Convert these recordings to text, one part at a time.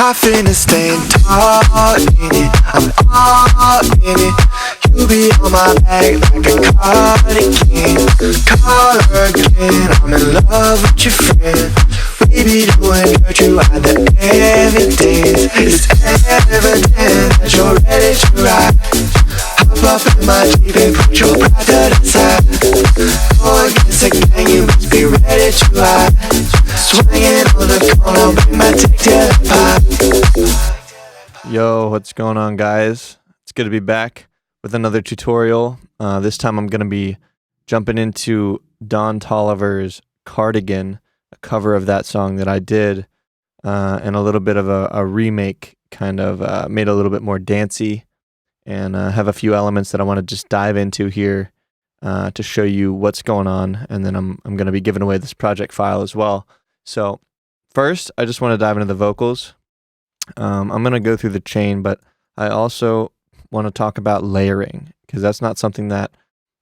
I finna stand tall in it, I'm all in it. You be on my back like a cardigan. Call her again, I'm in love with your friend. We be doing dirt, you are the evidence. It's evident that you're ready to ride. Hop up in my Jeep and put your pride to the side. Go against the gang, you must be ready to ride. Swinging on the corner, bring my dick to the pot. Yo, what's going on, guys? It's good to be back with another tutorial. This time I'm going to be jumping into Toliver's Cardigan, a cover of that song that I did, and a little bit of a remake, kind of made a little bit more dancey, and have a few elements that I want to just dive into here to show you what's going on, and then I'm going to be giving away this project file as well. So first, I just want to dive into the vocals. I'm going to go through the chain, but I also want to talk about layering, because that's not something that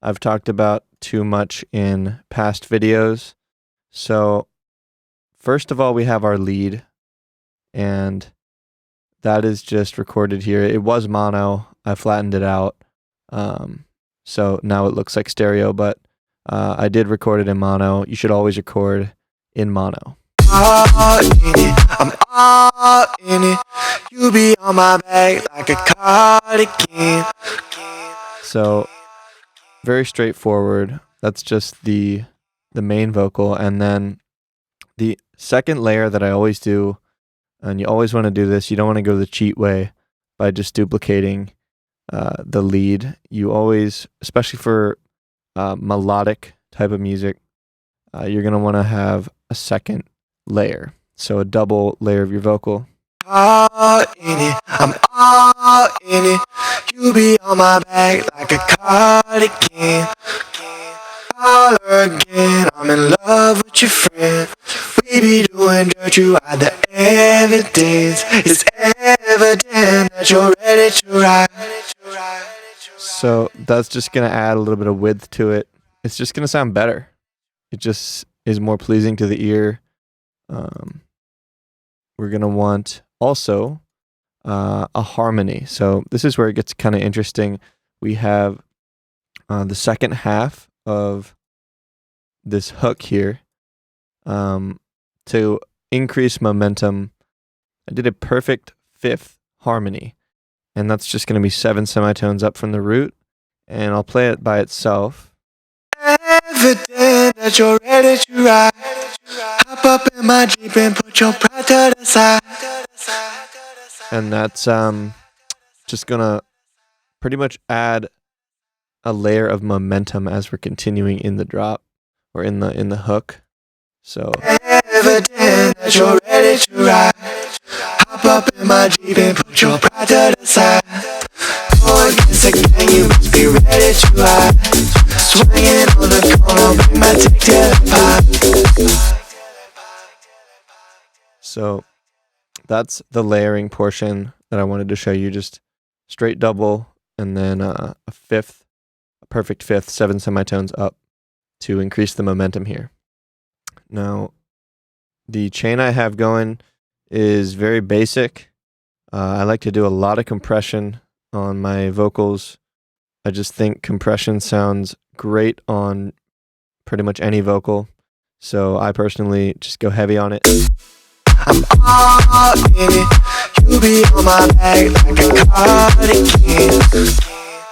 I've talked about too much in past videos. So first of all, we have our lead, and that is just recorded here. It was mono. I flattened it out, so now it looks like stereo, but I did record it in mono. You should always record in mono. All in it, I'm all in it. You be on my back like a cardigan. So very straightforward. That's just the main vocal, and then the second layer that I always do, and you always want to do this, you don't want to go the cheat way by just duplicating the lead. You always, especially for melodic type of music, you're going to want to have a second layer, so a double layer of your vocal. All in it, I'm all in it. You be on my back like a cardigan. Call her again, I'm in love with your friend. We be doing dirt, you are the evidence. It's evident that you're ready to ride. So that's just going to add a little bit of width to it. It's just going to sound better. It just is more pleasing to the ear. We're going to want also a harmony. So this is where it gets kind of interesting. We have the second half of this hook here. To increase momentum, I did a perfect fifth harmony, and that's just going to be 7 semitones up from the root, and I'll play it by itself. Evident that you're ready to ride. Hop up in my Jeep and put your pride to the side. And that's just gonna pretty much add a layer of momentum as we're continuing in the drop, or in the hook. So Evident that you're ready to ride. Hop up in my Jeep and put your pride to the side. Go against the gang, you must be ready to ride. Swinging on the corner, bring my dick to the pot. So that's the layering portion that I wanted to show you. Just straight double, and then a perfect fifth, 7 semitones up to increase the momentum here. Now, the chain I have going is very basic. I like to do a lot of compression on my vocals. I just think compression sounds great on pretty much any vocal. So I personally just go heavy on it. I'm all in it. You be on my back like a cardigan.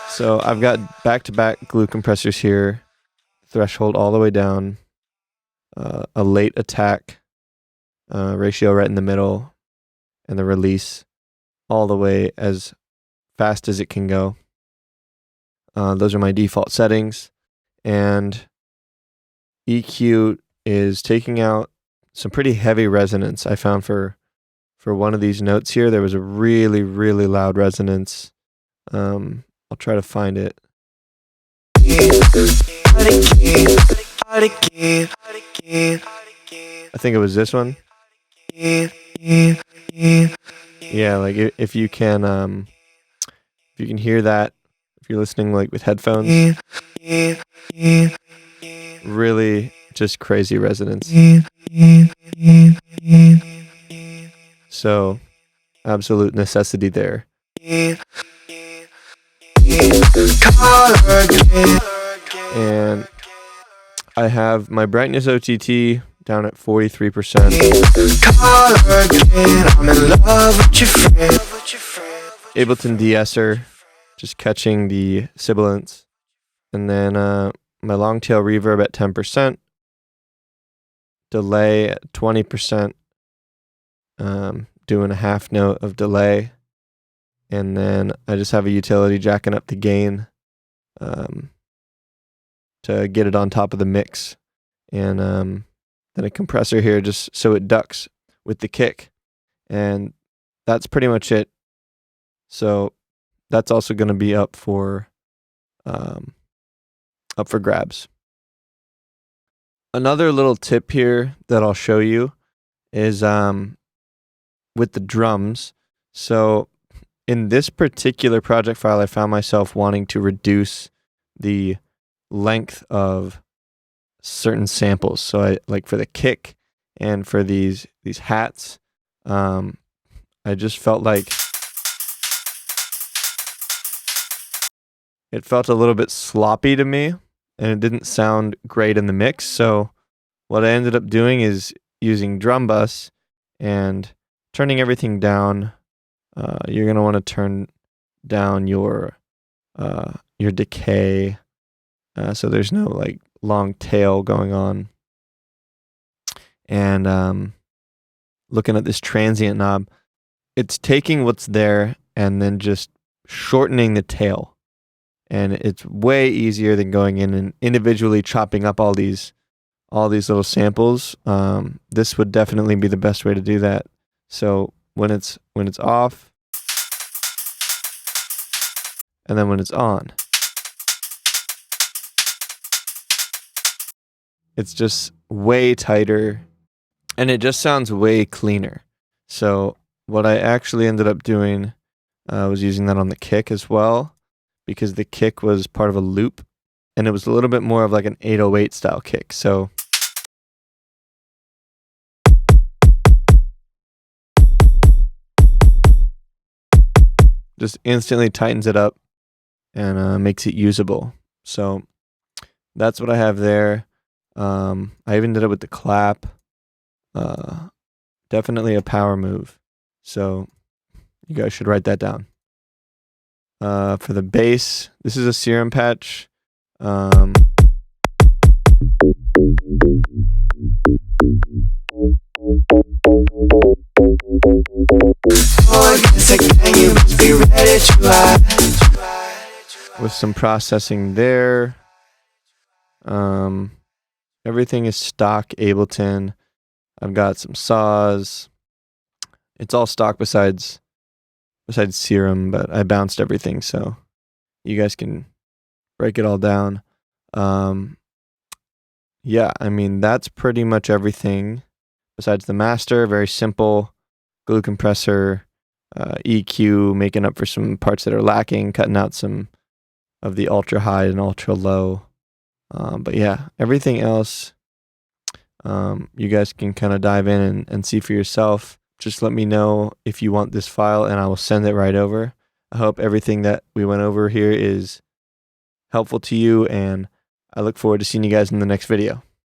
So I've got back-to-back glue compressors here, threshold all the way down, a late attack ratio right in the middle, and the release all the way as fast as it can go. Those are my default settings, and EQ is taking out some pretty heavy resonance. I found for one of these notes here, there was a really, really loud resonance. I'll try to find it. I think it was this one. Yeah, like if you can hear that, if you're listening like with headphones, really just crazy resonance. So absolute necessity there. And I have my brightness OTT down at 43%. Ableton de-esser, just catching the sibilance. And then my long tail reverb at 10%. Delay at 20%. Doing a half note of delay. And then I just have a utility jacking up the gain to get it on top of the mix. And then a compressor here just so it ducks with the kick. And that's pretty much it. So that's also going to be up for grabs. Another little tip here that I'll show you is with the drums. So in this particular project file, I found myself wanting to reduce the length of certain samples. So I like for the kick and for these hats, I just felt like it felt a little bit sloppy to me and it didn't sound great in the mix. So what I ended up doing is using drum bus and turning everything down. You're going to want to turn down your decay so there's no like long tail going on. And looking at this transient knob, it's taking what's there and then just shortening the tail. And it's way easier than going in and individually chopping up all these little samples. This would definitely be the best way to do that. So when it's off, and then when it's on, it's just way tighter, and it just sounds way cleaner. So what I actually ended up doing was using that on the kick as well, because the kick was part of a loop, and it was a little bit more of like an 808 style kick. So just instantly tightens it up and makes it usable. So that's what I have there. I even did it with the clap. Definitely a power move. So you guys should write that down. For the bass, this is a serum patch. With some processing there. Everything is stock Ableton. I've got some saws. It's all stock besides serum, but I bounced everything so you guys can break it all down. Yeah, I mean, that's pretty much everything besides the master. Very simple glue compressor, EQ, making up for some parts that are lacking, cutting out some of the ultra high and ultra low. But yeah, everything else, you guys can kind of dive in and see for yourself. Just let me know if you want this file and I will send it right over. I hope everything that we went over here is helpful to you, and I look forward to seeing you guys in the next video.